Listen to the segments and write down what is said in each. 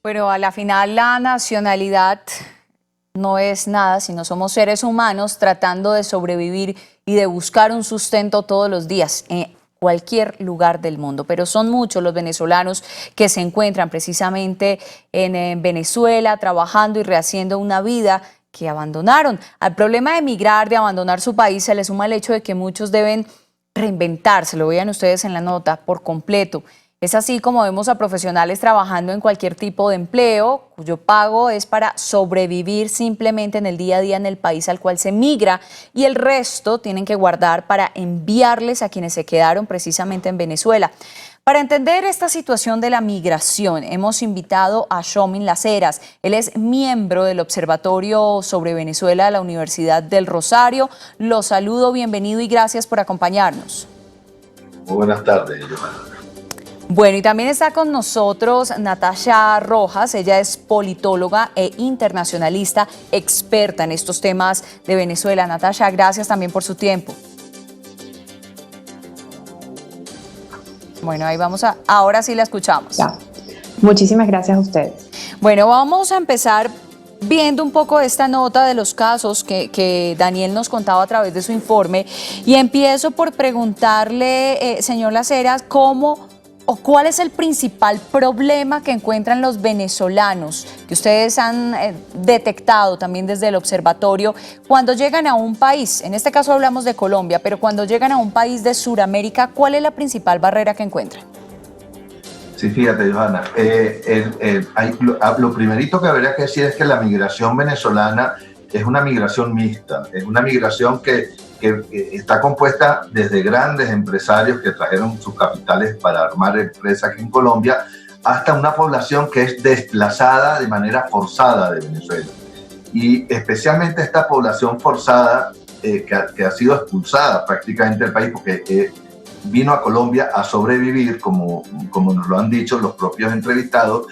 Pero a la final la nacionalidad no es nada, sino somos seres humanos tratando de sobrevivir y de buscar un sustento todos los días en cualquier lugar del mundo. Pero son muchos los venezolanos que se encuentran precisamente en Venezuela trabajando y rehaciendo una vida que abandonaron. Al problema de emigrar, de abandonar su país, se le suma el hecho de que muchos deben reinventarse, lo vean ustedes en la nota, por completo. Es así como vemos a profesionales trabajando en cualquier tipo de empleo, cuyo pago es para sobrevivir simplemente en el día a día en el país al cual se migra, y el resto tienen que guardar para enviarles a quienes se quedaron precisamente en Venezuela. Para entender esta situación de la migración, hemos invitado a Shomin Las Heras. Él es miembro del Observatorio sobre Venezuela de la Universidad del Rosario. Lo saludo, bienvenido y gracias por acompañarnos. Muy buenas tardes, Johanna. Bueno, y también está con nosotros Natasha Rojas. Ella es politóloga e internacionalista, experta en estos temas de Venezuela. Natasha, gracias también por su tiempo. Bueno, ahí vamos ahora sí la escuchamos. Ya. Muchísimas gracias a ustedes. Bueno, vamos a empezar viendo un poco esta nota de los casos que Daniel nos contaba a través de su informe, y empiezo por preguntarle, señor Las Heras, ¿cómo o cuál es el principal problema que encuentran los venezolanos, que ustedes han detectado también desde el observatorio, cuando llegan a un país? En este caso hablamos de Colombia, pero cuando llegan a un país de Sudamérica, ¿cuál es la principal barrera que encuentran? Sí, fíjate, Johanna, lo primerito que habría que decir es que la migración venezolana es una migración mixta, es una migración que está compuesta desde grandes empresarios que trajeron sus capitales para armar empresas aquí en Colombia, hasta una población que es desplazada de manera forzada de Venezuela. Y especialmente esta población forzada que ha sido expulsada prácticamente del país porque vino a Colombia a sobrevivir, como nos lo han dicho los propios entrevistados.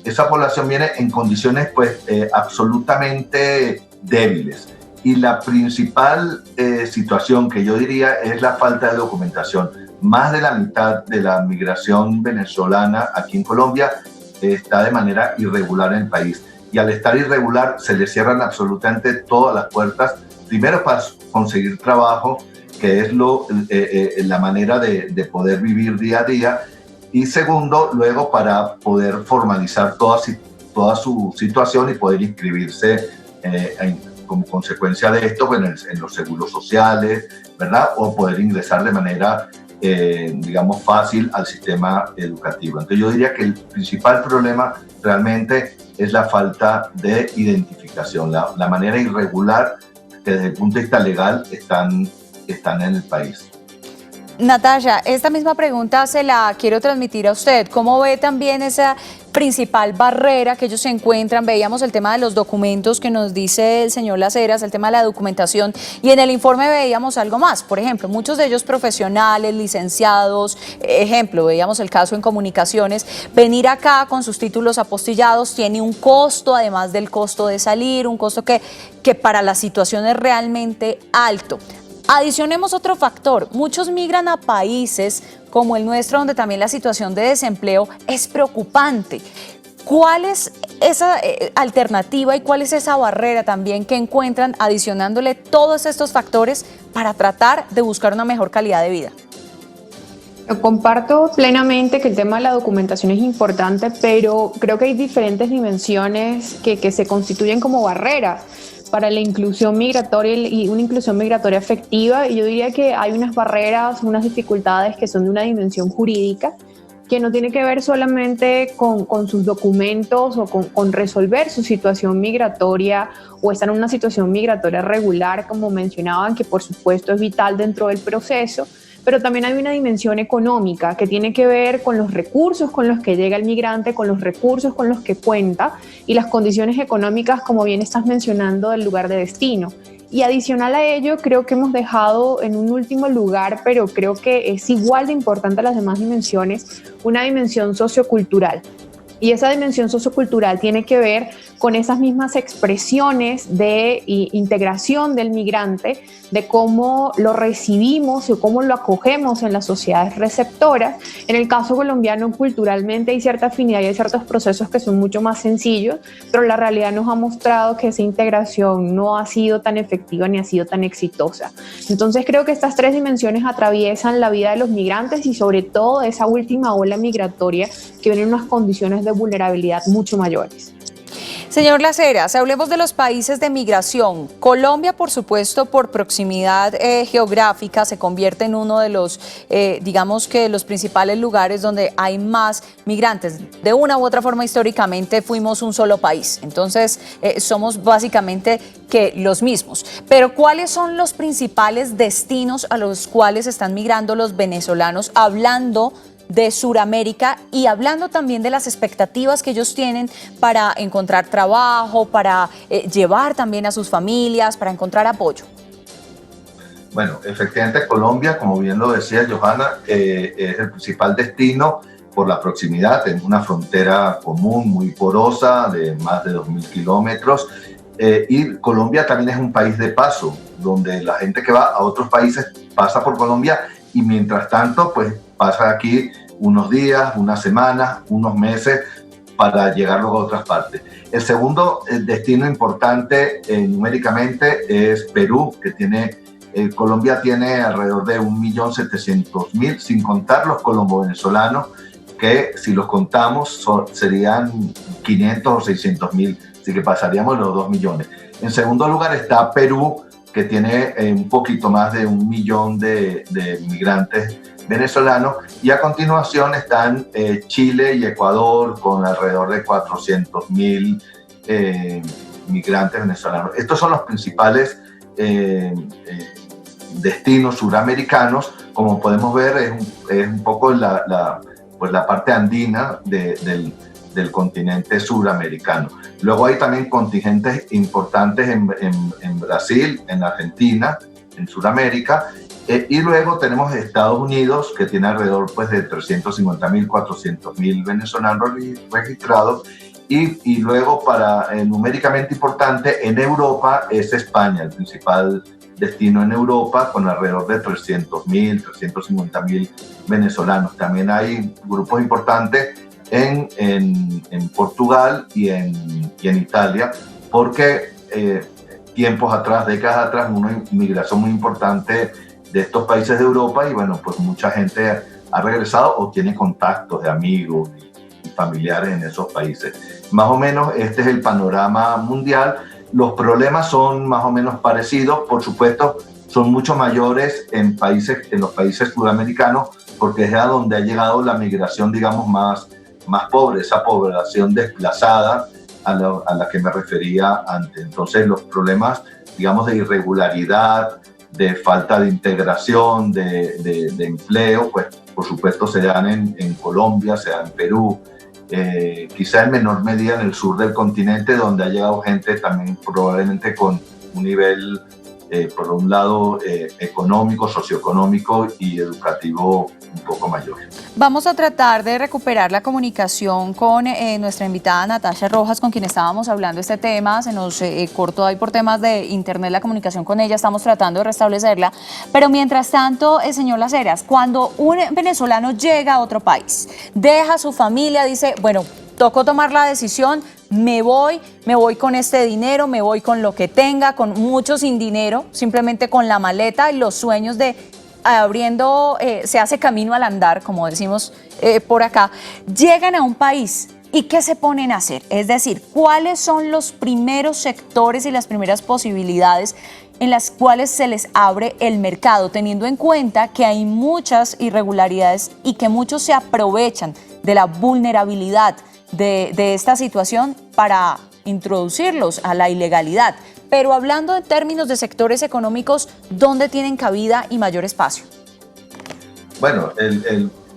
Esa población viene en condiciones pues absolutamente débiles. Y la principal situación que yo diría es la falta de documentación. Más de la mitad de la migración venezolana aquí en Colombia está de manera irregular en el país. Y al estar irregular se le cierran absolutamente todas las puertas, primero para conseguir trabajo, que es la manera de poder vivir día a día, y segundo, luego para poder formalizar toda su situación y poder inscribirse como consecuencia de esto en los seguros sociales, ¿verdad? O poder ingresar de manera, digamos, fácil al sistema educativo. Entonces yo diría que el principal problema realmente es la falta de identificación, la manera irregular que desde el punto de vista legal están en el país. Natasha, esta misma pregunta se la quiero transmitir a usted. ¿Cómo ve también esa principal barrera que ellos se encuentran? Veíamos el tema de los documentos que nos dice el señor Las Heras, el tema de la documentación, y en el informe veíamos algo más. Por ejemplo, muchos de ellos profesionales, licenciados, ejemplo, veíamos el caso en comunicaciones. Venir acá con sus títulos apostillados tiene un costo, además del costo de salir, un costo que para la situación es realmente alto. Adicionemos otro factor, muchos migran a países como el nuestro, donde también la situación de desempleo es preocupante. ¿Cuál es esa alternativa y cuál es esa barrera también que encuentran adicionándole todos estos factores para tratar de buscar una mejor calidad de vida? Comparto plenamente que el tema de la documentación es importante, pero creo que hay diferentes dimensiones que se constituyen como barreras para la inclusión migratoria y una inclusión migratoria efectiva. Y yo diría que hay unas barreras, unas dificultades que son de una dimensión jurídica, que no tiene que ver solamente con sus documentos o con resolver su situación migratoria o estar en una situación migratoria regular, como mencionaban, que por supuesto es vital dentro del proceso, pero también hay una dimensión económica que tiene que ver con los recursos con los que llega el migrante, con los recursos con los que cuenta y las condiciones económicas, como bien estás mencionando, del lugar de destino. Y adicional a ello, creo que hemos dejado en un último lugar, pero creo que es igual de importante a las demás dimensiones, una dimensión sociocultural. Y esa dimensión sociocultural tiene que ver con esas mismas expresiones de integración del migrante, de cómo lo recibimos o cómo lo acogemos en las sociedades receptoras. En el caso colombiano, culturalmente hay cierta afinidad y hay ciertos procesos que son mucho más sencillos, pero la realidad nos ha mostrado que esa integración no ha sido tan efectiva ni ha sido tan exitosa. Entonces creo que estas tres dimensiones atraviesan la vida de los migrantes y sobre todo esa última ola migratoria que viene en unas condiciones de vulnerabilidad mucho mayores. Señor Las Heras, hablemos de los países de migración. Colombia, por supuesto, por proximidad geográfica, se convierte en uno de los, digamos que los principales lugares donde hay más migrantes. De una u otra forma, históricamente fuimos un solo país, entonces somos básicamente que los mismos. Pero ¿cuáles son los principales destinos a los cuales están migrando los venezolanos, hablando de Suramérica y hablando también de las expectativas que ellos tienen para encontrar trabajo, para llevar también a sus familias, para encontrar apoyo? Bueno, efectivamente Colombia, como bien lo decía Johanna, es el principal destino por la proximidad, en una frontera común muy porosa de más de 2.000 kilómetros. Y Colombia también es un país de paso, donde la gente que va a otros países pasa por Colombia y mientras tanto pues pasa aquí unos días, unas semanas, unos meses para llegar luego a otras partes. El segundo destino importante numéricamente es Perú, que Colombia tiene alrededor de 1.700.000, sin contar los colombo-venezolanos, que si los contamos serían 500 o 600.000, así que pasaríamos los 2 millones. En segundo lugar está Perú, que tiene un poquito más de 1 millón de migrantes venezolanos, y a continuación están Chile y Ecuador con alrededor de 400.000 migrantes venezolanos. Estos son los principales destinos suramericanos. Como podemos ver, es un poco pues la parte andina del continente suramericano. Luego hay también contingentes importantes en Brasil, en Argentina, en Sudamérica, y luego tenemos Estados Unidos, que tiene alrededor pues, de 350.000, 400.000 venezolanos registrados, y luego, numéricamente importante, en Europa es España, el principal destino en Europa, con alrededor de 300.000, 350.000 venezolanos. También hay grupos importantes en Portugal y en Italia, porque tiempos atrás, décadas atrás, una inmigración muy importante de estos países de Europa, y bueno, pues mucha gente ha regresado o tiene contactos de amigos y familiares en esos países. Más o menos este es el panorama mundial. Los problemas son más o menos parecidos, por supuesto, son mucho mayores en los países sudamericanos, porque es a donde ha llegado la migración, digamos, más pobre, esa población desplazada a la que me refería antes. Entonces, los problemas, digamos, de irregularidad, de falta de integración, de empleo, pues por supuesto se dan en Colombia, se dan en Perú, quizá en menor medida en el sur del continente, donde ha llegado gente también probablemente con un nivel, por un lado, económico, socioeconómico y educativo un poco mayor. Vamos a tratar de recuperar la comunicación con nuestra invitada Natasha Rojas, con quien estábamos hablando este tema. Se nos cortó ahí por temas de internet la comunicación con ella, estamos tratando de restablecerla. Pero mientras tanto, señor Las Heras, cuando un venezolano llega a otro país, deja a su familia, dice, bueno, tocó tomar la decisión, me voy con este dinero, me voy con lo que tenga, con mucho sin dinero, simplemente con la maleta y los sueños de se hace camino al andar, como decimos por acá, llegan a un país y ¿qué se ponen a hacer? Es decir, ¿cuáles son los primeros sectores y las primeras posibilidades en las cuales se les abre el mercado, teniendo en cuenta que hay muchas irregularidades y que muchos se aprovechan de la vulnerabilidad de esta situación para introducirlos a la ilegalidad? Pero hablando en términos de sectores económicos, ¿dónde tienen cabida y mayor espacio? Bueno,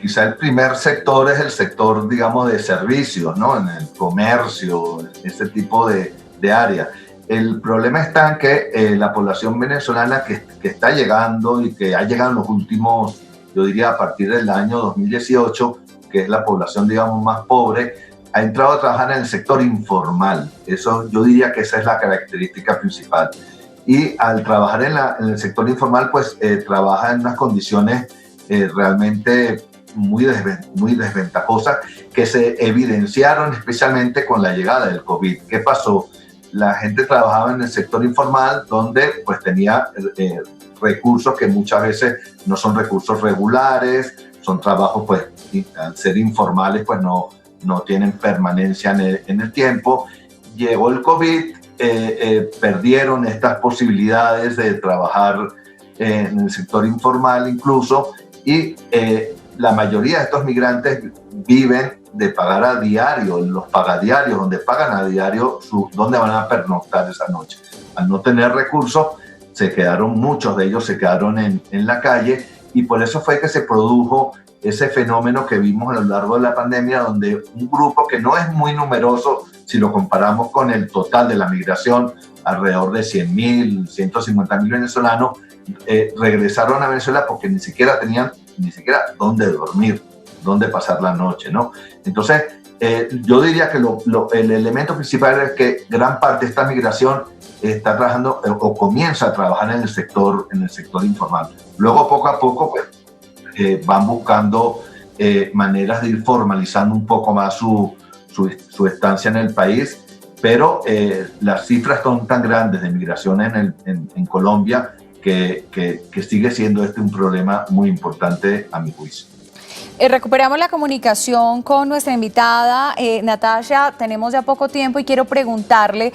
quizá el primer sector es el sector, digamos, de servicios, ¿no? En el comercio, ese tipo de área. El problema está en que la población venezolana que está llegando y que ha llegado en los últimos, yo diría a partir del año 2018, que es la población, digamos, más pobre, ha entrado a trabajar en el sector informal. Eso, yo diría que esa es la característica principal. Y al trabajar en el sector informal, pues trabaja en unas condiciones realmente muy desventajosas que se evidenciaron especialmente con la llegada del COVID. ¿Qué pasó? La gente trabajaba en el sector informal donde pues tenía recursos que muchas veces no son recursos regulares, son trabajos pues al ser informales pues no tienen permanencia en el tiempo. Llegó el COVID, perdieron estas posibilidades de trabajar en el sector informal incluso, y la mayoría de estos migrantes viven de pagar a diario, los pagadiarios, donde pagan a diario dónde van a pernoctar esa noche. Al no tener recursos, muchos de ellos se quedaron en la calle, y por eso fue que se produjo ese fenómeno que vimos a lo largo de la pandemia, donde un grupo que no es muy numeroso, si lo comparamos con el total de la migración, alrededor de 100.000, 150.000 venezolanos, regresaron a Venezuela porque ni siquiera tenían dónde dormir, dónde pasar la noche, ¿no? Entonces, yo diría que el elemento principal es que gran parte de esta migración está trabajando o comienza a trabajar en el sector informal. Luego, poco a poco, pues, van buscando maneras de ir formalizando un poco más su estancia en el país, pero las cifras son tan grandes de migración en Colombia que sigue siendo un problema muy importante a mi juicio. Recuperamos la comunicación con nuestra invitada, Natasha. Tenemos ya poco tiempo y quiero preguntarle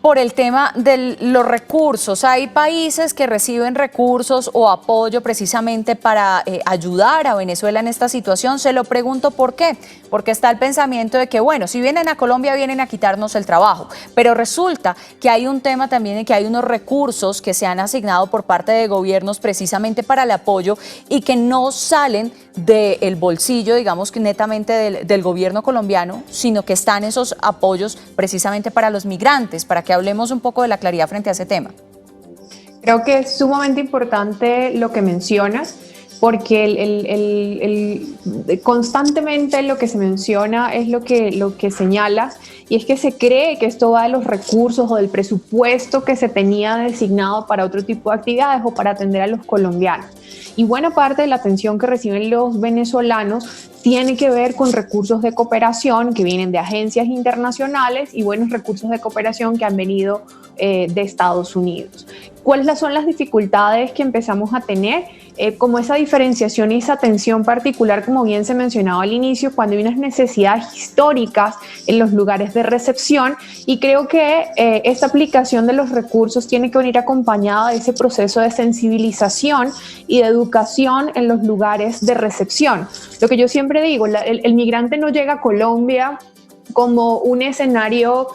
por el tema de los recursos. Hay países que reciben recursos o apoyo precisamente para ayudar a Venezuela en esta situación. Se lo pregunto por qué. Porque está el pensamiento de que, bueno, si vienen a Colombia, vienen a quitarnos el trabajo. Pero resulta que hay un tema también en que hay unos recursos que se han asignado por parte de gobiernos precisamente para el apoyo y que no salen del bolsillo, digamos que netamente del gobierno colombiano, sino que están esos apoyos precisamente para los migrantes, para que hablemos un poco de la claridad frente a ese tema. Creo que es sumamente importante lo que mencionas, porque constantemente lo que se menciona es lo que señalas, y es que se cree que esto va de los recursos o del presupuesto que se tenía designado para otro tipo de actividades o para atender a los colombianos. Y buena parte de la atención que reciben los venezolanos tiene que ver con recursos de cooperación que vienen de agencias internacionales y buenos recursos de cooperación que han venido de Estados Unidos. ¿Cuáles son las dificultades que empezamos a tener? Como esa diferenciación y esa atención particular, como bien se mencionaba al inicio, cuando hay unas necesidades históricas en los lugares de recepción, y creo que esta aplicación de los recursos tiene que venir acompañada de ese proceso de sensibilización y de educación en los lugares de recepción. Lo que yo siempre digo, el migrante no llega a Colombia como un escenario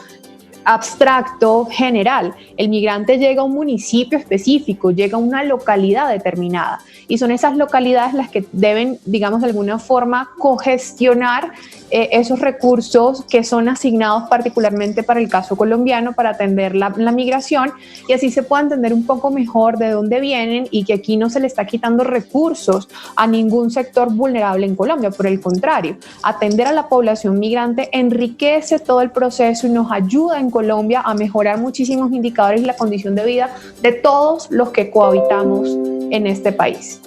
abstracto, general. El migrante llega a un municipio específico, llega a una localidad determinada, y son esas localidades las que deben, digamos, de alguna forma cogestionar esos recursos que son asignados particularmente para el caso colombiano para atender la migración, y así se pueda entender un poco mejor de dónde vienen y que aquí no se le está quitando recursos a ningún sector vulnerable en Colombia. Por el contrario, atender a la población migrante enriquece todo el proceso y nos ayuda en Colombia a mejorar muchísimos indicadores y la condición de vida de todos los que cohabitamos en este país.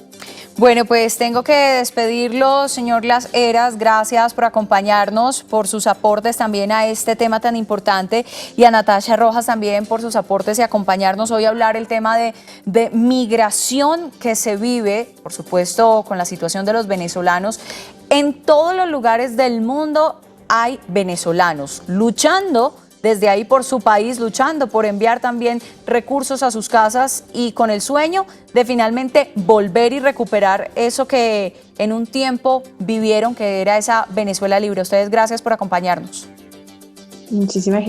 Bueno, pues tengo que despedirlo, señor Las Heras. Gracias por acompañarnos, por sus aportes también a este tema tan importante, y a Natasha Rojas también por sus aportes y acompañarnos hoy a hablar el tema de migración que se vive, por supuesto, con la situación de los venezolanos. En todos los lugares del mundo hay venezolanos luchando desde ahí por su país, luchando por enviar también recursos a sus casas y con el sueño de finalmente volver y recuperar eso que en un tiempo vivieron, que era esa Venezuela libre. Ustedes, gracias por acompañarnos. Muchísimas gracias.